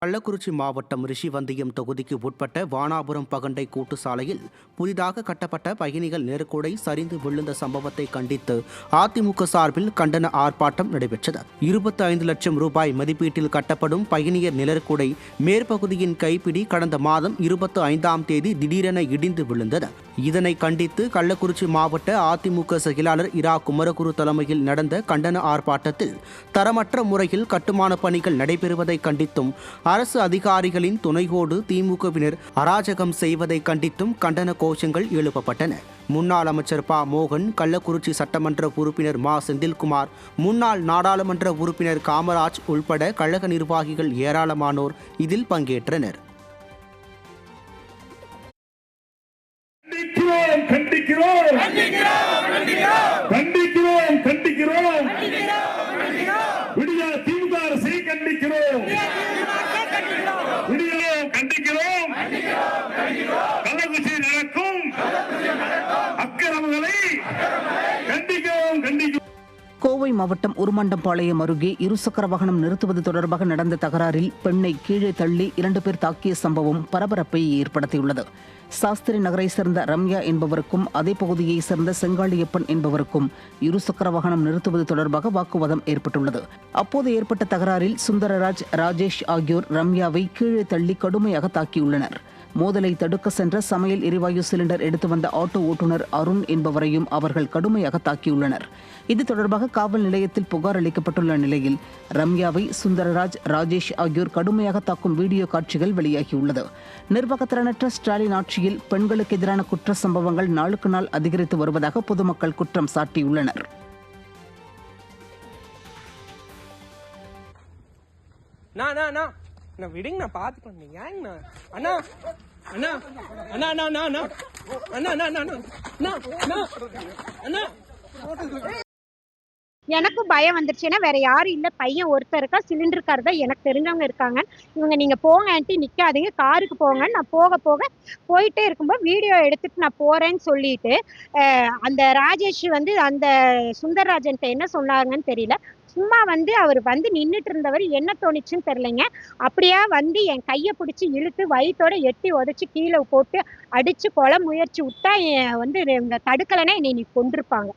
கள்ளக்குறிச்சி மாவட்டம் ரிஷிவந்தியம் தொகுதிக்கு உட்பட்ட வானாபுரம் பகண்டை கூட்டு சாலையில் புதிதாக கட்டப்பட்ட பயணிகள் நெருக்கூடை சரிந்து விழுந்த சம்பவத்தை கண்டித்து அதிமுக சார்பில் கண்டன ஆர்ப்பாட்டம் நடைபெற்றது. 25 லட்சம் ரூபாய் மதிப்பீட்டில் கட்டப்படும் பயணியர் நிழற்குடை மேற்பகுதியின் கைப்பிடி கடந்த மாதம் 25ஆம் தேதி திடீரென இடிந்து விழுந்தது. இதனை கண்டித்து கள்ளக்குறிச்சி மாவட்ட அதிமுக செயலாளர் இரா குமரகுரு தலைமையில் நடந்த கண்டன ஆர்ப்பாட்டத்தில் தரமற்ற முறையில் கட்டுமான பணிகள் நடைபெறுவதை கண்டித்தும் அரசு அதிகாரிகளின் துணையோடு திமுகவினர் அராஜகம் செய்வதை கண்டித்தும் கண்டன கோஷங்கள் எழுப்பப்பட்டன. முன்னாள் அமைச்சர் ப மோகன், கள்ளக்குறிச்சி சட்டமன்ற உறுப்பினர் மா செந்தில்குமார், முன்னாள் நாடாளுமன்ற உறுப்பினர் காமராஜ் உள்பட கழக நிர்வாகிகள் ஏராளமானோர் இதில் பங்கேற்றனர். கோவை மாவட்டம் உருமண்டம்பாளையம் அருகே இருசக்கர வாகனம் நிறுத்துவது தொடர்பாக நடந்த தகராறில் பெண்ணை கீழே தள்ளி 2 பேர் தாக்கிய சம்பவம் பரபரப்பை ஏற்படுத்தியுள்ளது. சாஸ்திரி நகரை சேர்ந்த ரம்யா என்பவருக்கும் அதே பகுதியை சேர்ந்த செங்காளியப்பன் என்பவருக்கும் இருசக்கர வாகனம் நிறுத்துவது தொடர்பாக வாக்குவாதம் ஏற்பட்டுள்ளது. அப்போது ஏற்பட்ட தகராறில் சுந்தரராஜ், ராஜேஷ் ஆகியோர் ரம்யாவை கீழே தள்ளி கடுமையாக தாக்கியுள்ளனர். மோதலை தடுக்க சென்ற சமையல் எரிவாயு சிலிண்டர் எடுத்து வந்த ஆட்டோ ஓட்டுநர் அருண் என்பவரையும் அவர்கள் கடுமையாக தாக்கியுள்ளனர். இது தொடர்பாக காவல் நிலையத்தில் புகார் அளிக்கப்பட்டுள்ள நிலையில் ரம்யாவை சுந்தரராஜ், ராஜேஷ் ஆகியோர் கடுமையாக தாக்கும் வீடியோ காட்சிகள் வெளியாகியுள்ளது. நிர்வாகத்திறனற்ற ஸ்டாலின் ஆட்சியில் பெண்களுக்கு எதிரான குற்ற சம்பவங்கள் நாளுக்கு நாள் அதிகரித்து வருவதாக பொதுமக்கள் குற்றம் சாட்டியுள்ளனர். விடுங்க, நான் பாத்துக்கோங்க. ஏங்கண்ணா அண்ணா அண்ணா அண்ணா அண்ணா அண்ணா அண்ணா அண்ணா அண்ணா அண்ணா அண்ணா எனக்கும் பயம் வந்துருச்சு. ஏன்னா வேற யாரும் இல்லை, பையன் ஒருத்தர் இருக்கா, சிலிண்டருக்கார் தான் எனக்கு தெரிஞ்சவங்க இருக்காங்க. இவங்க நீங்க போங்கன்ட்டு நிக்காதீங்க, காருக்கு போங்க. நான் போயிட்டே இருக்கும்போது வீடியோ எடுத்துட்டு நான் போறேன்னு சொல்லிட்டு அந்த ராஜேஷ் அந்த சுந்தரராஜன் என்ன சொன்னாங்கன்னு தெரியல. சும்மா அவர் நின்றுட்டு இருந்தவர் என்ன தோணிச்சுன்னு தெரியலைங்க. அப்படியா என் கையை பிடிச்சி இழுத்து வயிற்றோட எட்டி உதச்சி கீழே போட்டு அடிச்சு கொலை முயற்சி விட்டா தடுக்கலைன்னா என்னை கொண்டிருப்பாங்க.